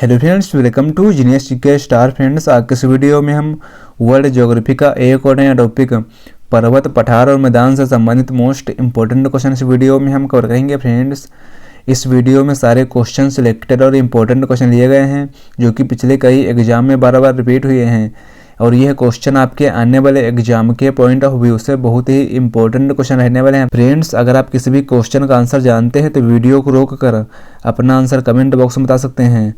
Hello friends, welcome to genius के star. Friends, आज के इस वीडियो में हम वर्ल्ड ज्योग्राफी का एक और नया टॉपिक पर्वत, पठार और मैदान से संबंधित मोस्ट इंपॉर्टेंट क्वेश्चन इस वीडियो में हम कवर करेंगे। फ्रेंड्स, इस वीडियो में सारे क्वेश्चन सिलेक्टेड और इम्पोर्टेंट क्वेश्चन लिए गए हैं जो कि पिछले कई एग्जाम में बार बार रिपीट हुए हैं और यह क्वेश्चन आपके आने वाले एग्जाम के पॉइंट ऑफ व्यू से बहुत ही इंपॉर्टेंट क्वेश्चन रहने वाले हैं। फ्रेंड्स, अगर आप किसी भी क्वेश्चन का आंसर जानते हैं तो वीडियो को रोक कर अपना आंसर कमेंट बॉक्स में बता सकते हैं।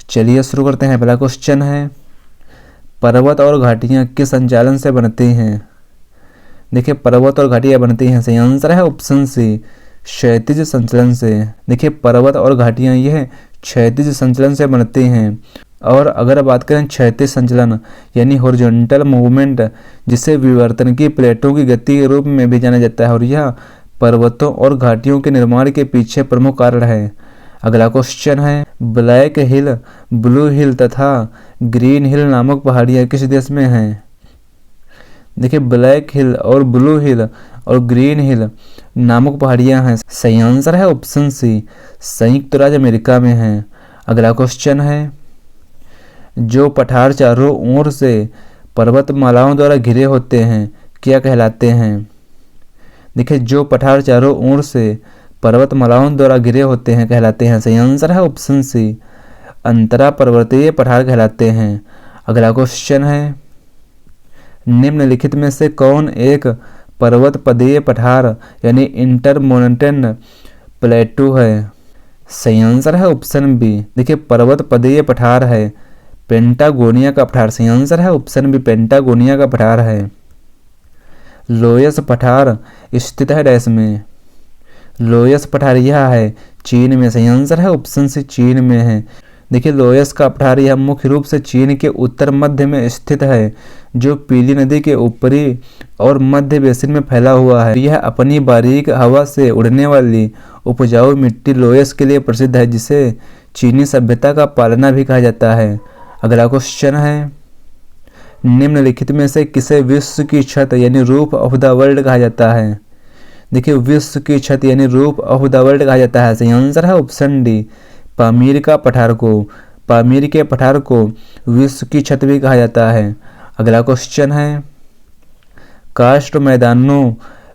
चलिए शुरू करते हैं। पहला क्वेश्चन है, पर्वत और घाटियाँ किस संचालन से बनती हैं? देखिए, पर्वत और घाटियाँ बनती हैं, सही आंसर है ऑप्शन सी, क्षैतिज संचलन से। देखिए, पर्वत और घाटियाँ यह क्षैतिज संचलन से बनती हैं। और अगर बात करें क्षैतिज संचलन यानी हॉरिजॉन्टल मूवमेंट, जिसे विवर्तन की प्लेटों की गति के रूप में भी जाना जाता है, और यह पर्वतों और घाटियों के निर्माण के पीछे प्रमुख कारण है। अगला क्वेश्चन है, ब्लैक हिल, ब्लू हिल तथा ग्रीन हिल नामक पहाड़ियाँ किस देश में हैं? देखिए, ब्लैक हिल और ब्लू हिल और ग्रीन हिल नामक पहाड़ियाँ हैं, सही आंसर है ऑप्शन सी, संयुक्त राज्य अमेरिका में हैं। अगला क्वेश्चन है, जो पठार चारों ओर से पर्वतमालाओं द्वारा घिरे होते हैं क्या कहलाते हैं? देखिए, जो पठार चारों ओर से पर्वतमालाओं द्वारा घिरे होते हैं कहलाते हैं, सही आंसर है ऑप्शन सी, अंतरा पर्वतीय पठार कहलाते हैं। अगला क्वेश्चन है, निम्नलिखित में से कौन एक पर्वत पदीय पठार यानी इंटरमोंटेन प्लेटू है? सही आंसर है ऑप्शन बी। देखिए, पर्वत पदीय पठार है पेंटागोनिया का पठार, सही आंसर है ऑप्शन बी, पेंटागोनिया का पठार है। लोयस पठार स्थित है डैश में? लोयस पठार यह है चीन में, सही आंसर है ऑप्शन सी, चीन में है। देखिए, लोयस का पठार यह मुख्य रूप से चीन के उत्तर मध्य में स्थित है, जो पीली नदी के ऊपरी और मध्य बेसिन में फैला हुआ है। यह अपनी बारीक हवा से उड़ने वाली उपजाऊ मिट्टी लोयस के लिए प्रसिद्ध है, जिसे चीनी सभ्यता का पालना भी कहा जाता है। अगला क्वेश्चन है, निम्नलिखित में से किसे विश्व की छत यानी रूफ ऑफ द वर्ल्ड कहा जाता है? देखिए, विश्व की छत यानी रूफ ऑफ द वर्ल्ड कहा जाता है, सही आंसर है ऑप्शन डी, पामीर का पठार को। पामीर के पठार को विश्व की छत भी कहा जाता है। अगला क्वेश्चन है, काष्ठ मैदानों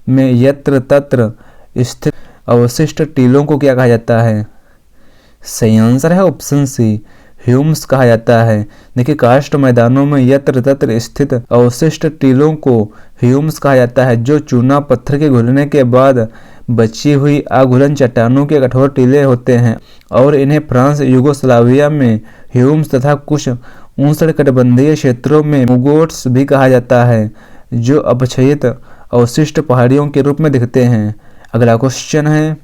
में यत्र तत्र स्थित अवशिष्ट टीलों को क्या कहा जाता है? सही आंसर है ऑप्शन सी, ह्यूम्स कहा जाता है। देखिए, काष्ठ मैदानों में यत्र तत्र स्थित अवशिष्ट टीलों को ह्यूम्स कहा जाता है, जो चूना पत्थर के घुलने के बाद बची हुई आघूलन चट्टानों के कठोर टीले होते हैं, और इन्हें फ्रांस, यूगोस्लाविया में ह्यूम्स तथा कुछ उष्णकटिबंधीय क्षेत्रों में मुगोट्स भी कहा जाता है, जो अपक्षयित अवशिष्ट पहाड़ियों के रूप में दिखते हैं। अगला क्वेश्चन है,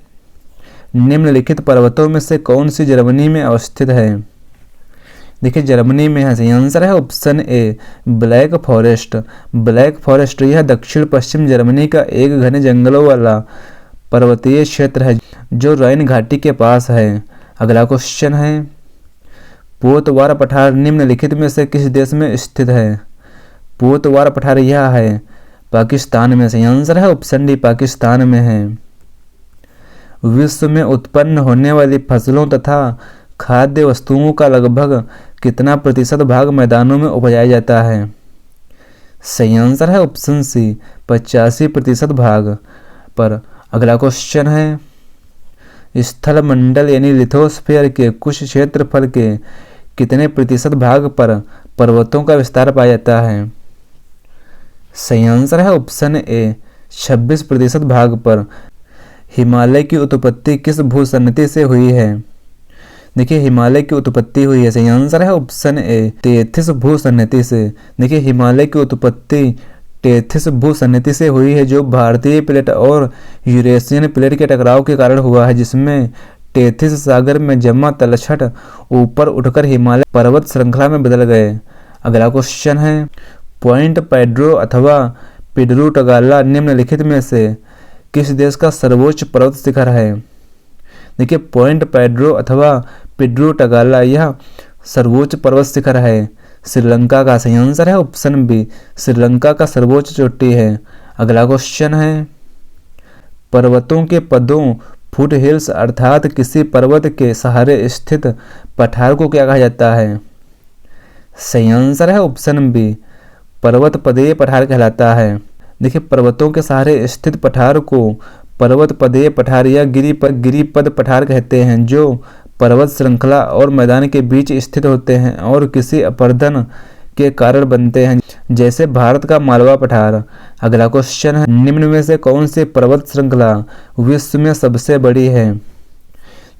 निम्नलिखित पर्वतों में से कौन सी जर्मनी में अवस्थित है? देखिए, जर्मनी में है, सही आंसर है option A, black forest. Black forest यह दक्षिण पश्चिम जर्मनी का एक घने जंगलों वाला पर्वतीय क्षेत्र है जो राइन घाटी के पास है। अगला क्वेश्चन है, पोतवार पठार निम्नलिखित में से किस देश में स्थित है? पोतवार पठार यह है पाकिस्तान में, सही आंसर है ऑप्शन डी, पाकिस्तान में है। विश्व में उत्पन्न होने वाली फसलों तथा खाद्य वस्तुओं का लगभग कितना प्रतिशत भाग मैदानों में उपजाया जाता है? सही आंसर है ऑप्शन सी, 85% भाग पर। अगला क्वेश्चन है, स्थल मंडल यानी लिथोस्फीयर के कुछ क्षेत्रफल के कितने प्रतिशत भाग पर पर्वतों का विस्तार पाया जाता है? सही आंसर है ऑप्शन ए, 26% भाग पर। हिमालय की उत्पत्ति किस भूसन्निधि से हुई है? देखिए, हिमालय की उत्पत्ति हुई है, सही आंसर है ऑप्शन ए, टेथिस भूसन्निधि से। देखिए, हिमालय की उत्पत्ति टेथिस भूसन्निधि से हुई है, जो भारतीय प्लेट और यूरेशियन प्लेट के टकराव के कारण हुआ है, जिसमें टेथिस सागर में जमा तलछट ऊपर उठकर हिमालय पर्वत श्रृंखला में बदल गए। अगला क्वेश्चन है, पॉइंट पेड्रो अथवा पिड्रू टगाला निम्नलिखित में से किस देश का सर्वोच्च पर्वत शिखर है? देखिए, पॉइंट पेड्रो अथवा पिड्रू टगाला यह सर्वोच्च पर्वत शिखर है श्रीलंका का, सही आंसर है ऑप्शन बी, श्रीलंका का सर्वोच्च चोटी है। अगला क्वेश्चन है, पर्वतों के पदों फुट हिल्स अर्थात किसी पर्वत के सहारे स्थित पठार को क्या कहा जाता है? सही आंसर है ऑप्शन बी, पर्वत पदेय पठार कहलाता है। देखिए पर्वतों के सहारे स्थित पठार को पर्वत पदेय पठार या गिरिपद पठार कहते हैं, जो पर्वत श्रृंखला और मैदान के बीच स्थित होते हैं और किसी अपरदन के कारण बनते हैं, जैसे भारत का मालवा पठार। अगला क्वेश्चन है, निम्न में से कौन सी पर्वत श्रृंखला विश्व में सबसे बड़ी है?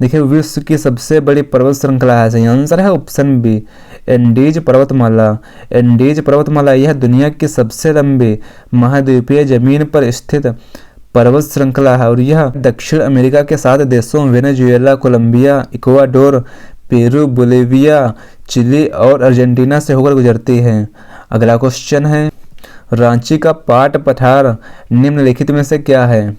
देखिए विश्व की सबसे बड़ी पर्वत श्रृंखला है, सही आंसर है ऑप्शन बी, एंडीज पर्वतमाला। एंडीज पर्वतमाला यह दुनिया की सबसे लंबी महाद्वीपीय जमीन पर स्थित पर्वत श्रृंखला है और यह दक्षिण अमेरिका के 7 देशों Venezuela, Colombia, Ecuador, Peru, Bolivia, Chile और अर्जेंटीना से होकर गुजरती है। अगला क्वेश्चन है, रांची का पाट पठार निम्नलिखित में से क्या है?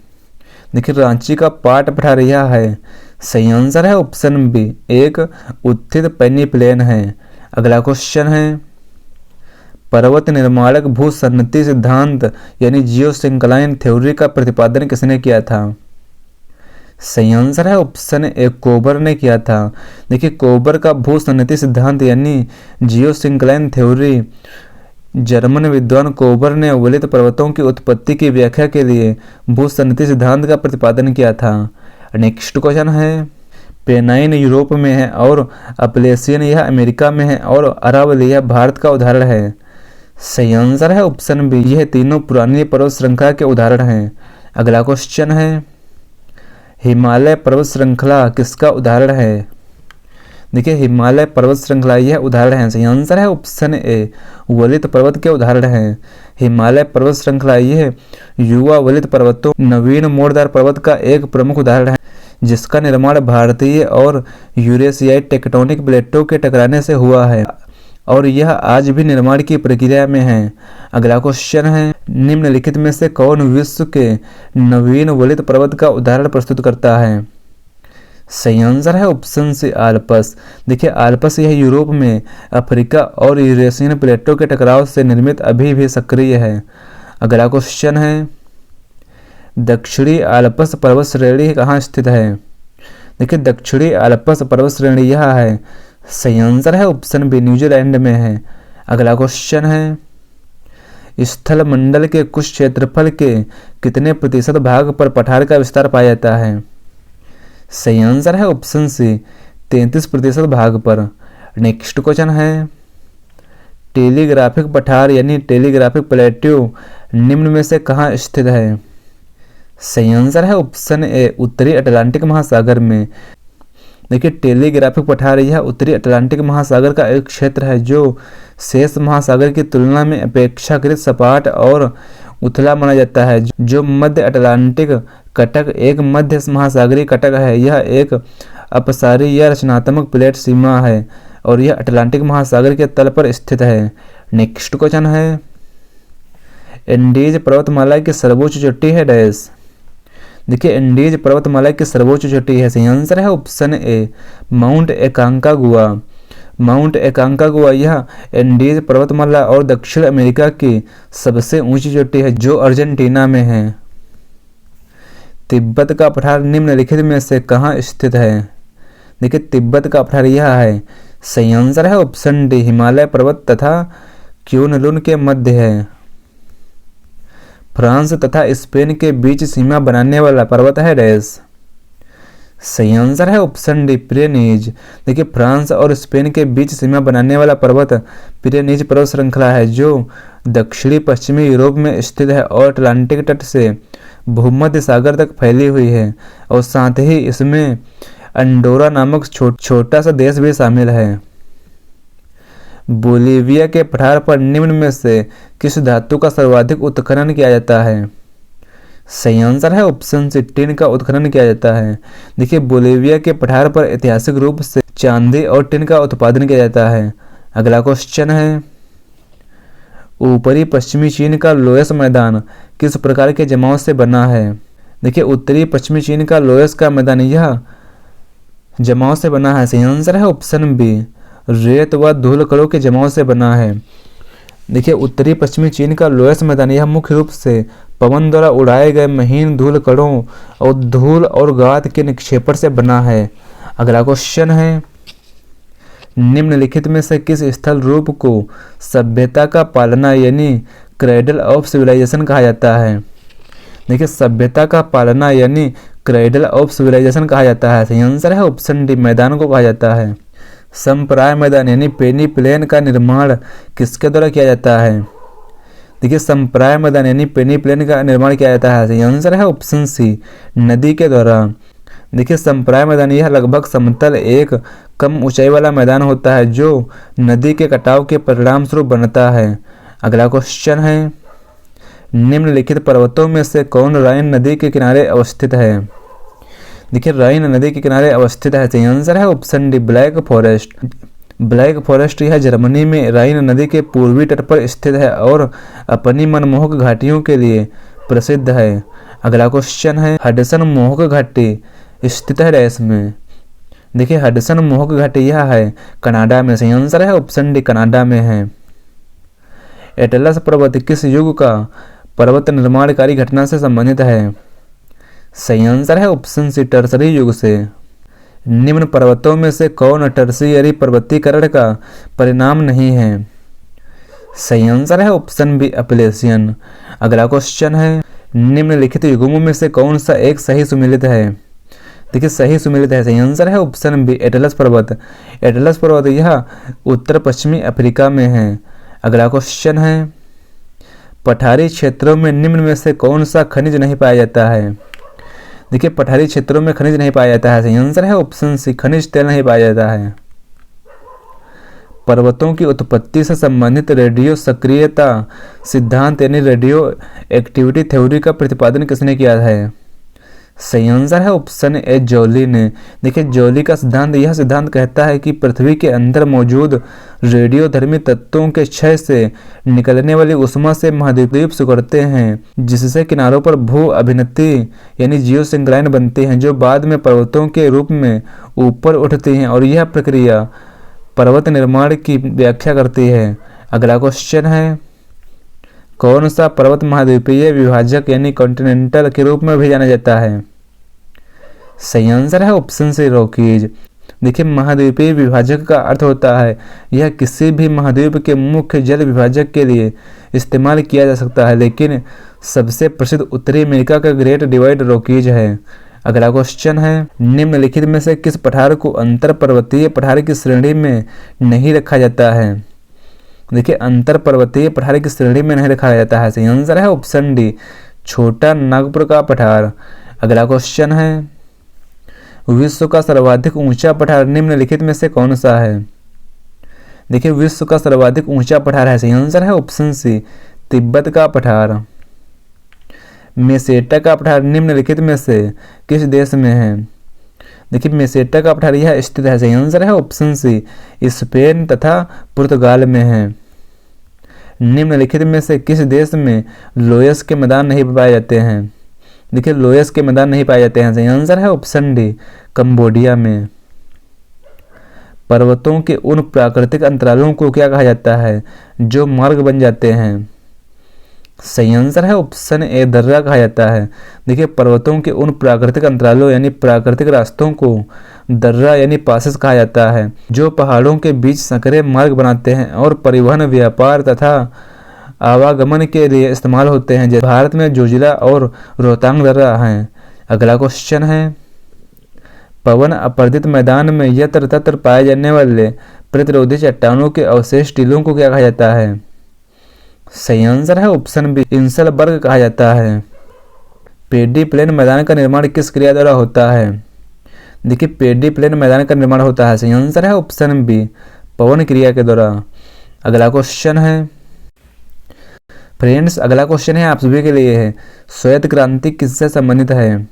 देखिए रांची का पाट पठार यह है, सही आंसर है ऑप्शन बी, एक उत्थित पेनिप्लेन है। अगला क्वेश्चन है, पर्वत निर्माणक भूसन्नति सिद्धांत यानी जियोसिंक्लाइन थ्योरी का प्रतिपादन किसने किया था? सही आंसर है ऑप्शन ए, कोबर ने किया था। देखिए कोबर का भूसन्नति सिद्धांत यानी जियोसिंक्लाइन थ्योरी जर्मन विद्वान कोबर ने अवलित पर्वतों की उत्पत्ति की व्याख्या के लिए भूसन्नति सिद्धांत का प्रतिपादन किया था। नेक्स्ट क्वेश्चन है, पेनाइन यूरोप में है और अपलेशियन यह अमेरिका में है और अरावली यह भारत का उदाहरण है। सही आंसर है ऑप्शन बी, यह तीनों पुरानी पर्वत श्रृंखला के उदाहरण हैं। अगला क्वेश्चन है, हिमालय पर्वत श्रृंखला किसका उदाहरण है? देखिए हिमालय पर्वत श्रृंखला यह उदाहरण है, सही आंसर है ऑप्शन ए, वलित पर्वत के उदाहरण हैं। हिमालय पर्वत श्रृंखला यह युवा वलित पर्वतों नवीन मोड़दार पर्वत का एक प्रमुख उदाहरण है, जिसका निर्माण भारतीय और यूरेशियाई टेक्टोनिक प्लेटों के टकराने से हुआ है और यह आज भी निर्माण की प्रक्रिया में है। अगला क्वेश्चन है, निम्नलिखित में से कौन विश्व के नवीन वलित पर्वत का उदाहरण प्रस्तुत करता है? सही आंसर है ऑप्शन सी, आल्प्स। देखिए आल्प्स यह यूरोप में अफ्रीका और यूरेशियन प्लेटों के टकराव से निर्मित अभी भी सक्रिय है। अगला क्वेश्चन है, दक्षिणी आल्प्स पर्वत श्रेणी कहाँ स्थित है? देखिए दक्षिणी आल्प्स पर्वत श्रेणी यह है, सही आंसर है ऑप्शन बी, न्यूजीलैंड में है। अगला क्वेश्चन है, स्थल मंडल के कुछ क्षेत्रफल के कितने प्रतिशत भाग पर पठार का विस्तार पाया जाता है? सही आंसर है ऑप्शन सी, 33% भाग पर। नेक्स्ट क्वेश्चन है, टेलीग्राफिक पठार यानी टेलीग्राफिक प्लेट्यू निम्न में से कहाँ स्थित है? सही आंसर है ऑप्शन ए, उत्तरी अटलांटिक महासागर में। देखिए टेलीग्राफिक पठार यह उत्तरी अटलांटिक महासागर का एक क्षेत्र है जो शेष महासागर की तुलना में अपेक्षाकृत सपाट और उथला माना जाता है। जो मध्य अटलांटिक कटक एक मध्य महासागरीय कटक है, यह एक अपसारी या रचनात्मक प्लेट सीमा है और यह अटलांटिक महासागर के तल पर स्थित है। नेक्स्ट क्वेश्चन है, एंडीज पर्वतमाला की सर्वोच्च चोटी है डैश। देखिए एंडीज पर्वतमाला की सर्वोच्च चोटी है, सही आंसर है ऑप्शन ए, माउंट एकांकागुआ। माउंट एकांकागुआ यह एंडीज पर्वतमाला और दक्षिण अमेरिका की सबसे ऊंची चोटी है जो अर्जेंटीना में है। तिब्बत का पठार निम्नलिखित में से कहाँ स्थित है? देखिए तिब्बत का पठार यह है, सही आंसर है ऑप्शन डी, हिमालय पर्वत तथा क्यूनलुन के मध्य है। फ्रांस तथा स्पेन के बीच सीमा बनाने वाला पर्वत है डैश। सही आंसर है ऑप्शन डी, पिरेनीज। देखिए फ्रांस और स्पेन के बीच सीमा बनाने वाला पर्वत पिरेनीज पर्वत श्रृंखला है जो दक्षिणी पश्चिमी यूरोप में स्थित है और अटलांटिक तट से भूमध्य सागर तक फैली हुई है और साथ ही इसमें अंडोरा नामक छोटा सा देश भी शामिल है। बोलिविया के पठार पर निम्न में से किस धातु का सर्वाधिक उत्खनन किया जाता है? सही आंसर है ऑप्शन सी, टिन का उत्खनन किया जाता है। देखिए बोलिविया के पठार पर ऐतिहासिक रूप से चांदी और टिन का उत्पादन किया जाता है। अगला क्वेश्चन है, ऊपरी पश्चिमी चीन का लोयस मैदान किस प्रकार के जमाव से बना है? देखिए उत्तरी पश्चिमी चीन का लोयस का मैदान यह जमाव से बना है, सही आंसर है ऑप्शन बी, रेत व धूल कणों के जमाव से बना है। देखिए उत्तरी पश्चिमी चीन का लोएस्ट मैदान यह मुख्य रूप से पवन द्वारा उड़ाए गए महीन धूल कणों और धूल और गाद के निक्षेपण से बना है। अगला क्वेश्चन है, निम्नलिखित में से किस स्थल रूप को सभ्यता का पालना यानी क्रेडल ऑफ सिविलाइजेशन कहा जाता है? देखिए सभ्यता का पालना यानी क्रेडल ऑफ सिविलाइजेशन कहा जाता है। सही आंसर है ऑप्शन डी, मैदान को कहा जाता है। संप्राय मैदान यानी पेनी प्लेन का निर्माण किसके द्वारा किया जाता है? देखिए संप्राय मैदान यानी पेनी प्लेन का निर्माण किया जाता है। सही आंसर है ऑप्शन सी, नदी के द्वारा। देखिए संप्राय मैदान यह लगभग समतल एक कम ऊंचाई वाला मैदान होता है जो नदी के कटाव के परिणाम स्वरूप बनता है। अगला क्वेश्चन है, निम्नलिखित पर्वतों में से कौन राइन नदी के किनारे अवस्थित है? देखिए राइन नदी के किनारे अवस्थित है। सही आंसर है option D, black forest. Black forest यह जर्मनी में राइन नदी के पूर्वी तट पर स्थित है और अपनी मनमोहक घाटियों के लिए प्रसिद्ध है। अगला क्वेश्चन है, हडसन मोहक घाटी स्थित है डैश में? देखिए हडसन मोहक घाटी यह है कनाडा में। सही आंसर है ऑप्शन डी, कनाडा में है। एटलस पर्वत किस युग का पर्वत निर्माणकारी घटना से संबंधित है? सही आंसर है ऑप्शन सी, टर्सरी युग से। निम्न पर्वतों में से कौन टर्सियरी पर्वतीकरण का परिणाम नहीं है? सही आंसर है ऑप्शन बी, अपलेशियन। अगला क्वेश्चन है, निम्नलिखित युग्मों में से कौन सा एक सही सुमेलित है? देखिए सही सुमेलित है। सही आंसर है ऑप्शन बी, एटलस पर्वत। एटलस पर्वत यह उत्तर पश्चिमी अफ्रीका में है। अगला क्वेश्चन है, पठारी क्षेत्रों में निम्न में से कौन सा खनिज नहीं पाया जाता है? देखिए पठारी क्षेत्रों में खनिज नहीं पाया जाता है। सही आंसर है ऑप्शन सी, खनिज तेल नहीं पाया जाता है। पर्वतों की उत्पत्ति से संबंधित रेडियो सक्रियता सिद्धांत यानी रेडियो एक्टिविटी थ्योरी का प्रतिपादन किसने किया है? सही आंसर है ऑप्शन ए, जॉली ने। देखिए जॉली का सिद्धांत, यह सिद्धांत कहता है कि पृथ्वी के अंदर मौजूद रेडियोधर्मी तत्वों के क्षय से निकलने वाली उष्मा से महाद्वीप सिकुड़ते हैं, जिससे किनारों पर भू अभिनति यानी जियोसिंक्लाइन बनती हैं जो बाद में पर्वतों के रूप में ऊपर उठती हैं और यह प्रक्रिया पर्वत निर्माण की व्याख्या करती है। अगला क्वेश्चन है, कौन सा पर्वत महाद्वीपीय विभाजक यानी कॉन्टिनेंटल के रूप में भी जाना जाता है? सही आंसर है ऑप्शन सी, रॉकीज। देखिए महाद्वीपीय विभाजक का अर्थ होता है यह किसी भी महाद्वीप के मुख्य जल विभाजक के लिए इस्तेमाल किया जा सकता है, लेकिन सबसे प्रसिद्ध उत्तरी अमेरिका का ग्रेट डिवाइड रॉकीज है। अगला क्वेश्चन है, निम्नलिखित में से किस पठार को अंतर पर्वतीय पठार की श्रेणी में नहीं रखा जाता है? देखिए अंतर पर्वतीय पठार की श्रेणी में नहीं रखा जाता है। सही आंसर है ऑप्शन डी, छोटा नागपुर का पठार। अगला क्वेश्चन है, विश्व का सर्वाधिक ऊंचा पठार निम्नलिखित में से कौन सा है? देखिए विश्व का सर्वाधिक ऊंचा पठार है। सही आंसर है ऑप्शन सी, तिब्बत का पठार। मेसेटा का पठार निम्नलिखित में से किस देश में है? देखिए मेसेटा का पठार यह स्थित है। सही आंसर है ऑप्शन सी, स्पेन तथा पुर्तगाल में है। निम्नलिखित में से किस देश में लोयस के मैदान नहीं पाए जाते हैं? देखिए लोयस के मैदान नहीं पाए जाते हैं। सही आंसर है ऑप्शन डी, कंबोडिया में। पर्वतों के उन प्राकृतिक अंतरालों को क्या कहा जाता है जो मार्ग बन जाते हैं? सही आंसर है ऑप्शन ए, दर्रा कहा जाता है। देखिए पर्वतों के उन प्राकृतिक अंतरालों यानी प्राकृतिक रास्तों को दर्रा यानी पासेस कहा जाता है जो पहाड़ों के बीच संकरे मार्ग बनाते हैं और परिवहन, व्यापार तथा आवागमन के लिए इस्तेमाल होते हैं, जैसे भारत में जोजिला और रोहतांग दर्रा हैं। अगला क्वेश्चन है, पवन अपरदित मैदान में यत्र तत्र पाए जाने वाले प्रतिरोधी चट्टानों के अवशेष टीलों को क्या कहा जाता है? सही आंसर है ऑप्शन बी, इंसलबर्ग कहा जाता है। पेडी प्लेन मैदान का निर्माण किस क्रिया द्वारा होता है? देखिए पेडी प्लेन मैदान का निर्माण होता है। सही आंसर है ऑप्शन बी, पवन क्रिया के द्वारा। अगला क्वेश्चन है, फ्रेंड्स अगला क्वेश्चन है आप सभी के लिए है, श्वेत क्रांति किससे संबंधित है?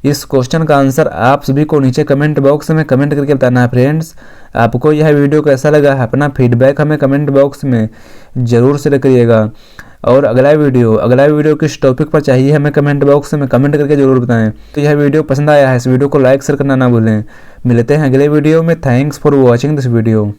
इस क्वेश्चन का आंसर आप सभी को नीचे कमेंट बॉक्स में कमेंट करके बताना है। फ्रेंड्स आपको यह वीडियो कैसा लगा, अपना फीडबैक हमें कमेंट बॉक्स में ज़रूर शेयर करिएगा। और अगला वीडियो किस टॉपिक पर चाहिए हमें कमेंट बॉक्स में कमेंट करके ज़रूर बताएं। तो यह वीडियो पसंद आया है इस वीडियो को लाइक शेयर करना ना भूलें। मिलते हैं अगले वीडियो में। Thanks for watching this video.